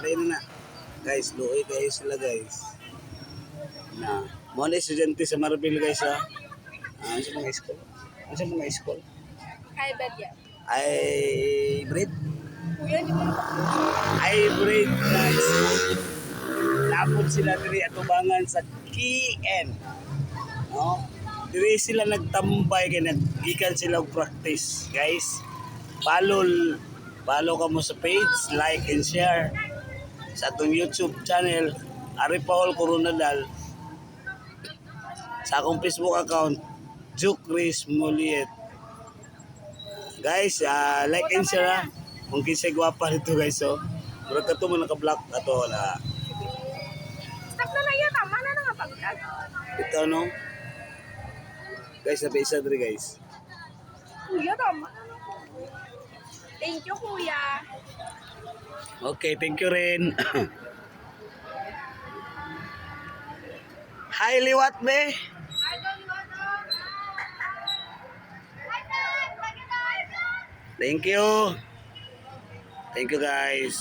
Try na na. Guys, luoy kayo sila guys. Na, mo na estudyante sa Marbil guys ha. Ano sa mga school? Ano sa mga school? Hybrid yan. Hybrid? Kuya, di mo Hybrid guys. Napod sila diri atubangan sa KN. No? Diri sila nagtambay kay naggikan sila og practice, guys. Follow ka mo sa page, like and share sa atong YouTube channel Ari Paul Coronadal. Sa akong Facebook account Juke Chris Moliet. Guys, like and share ha. Kung kisay gwapa nito guys, so. Murag ka to mo naka-block ato na. stop na na yan. Tama na nga pag-vlog. Ito no. Guys, sabi isa diri guys. Kuya, tama na na. Thank you, kuya. Okay, thank you rin. Hi, liwat be. Thank you. Thank you guys.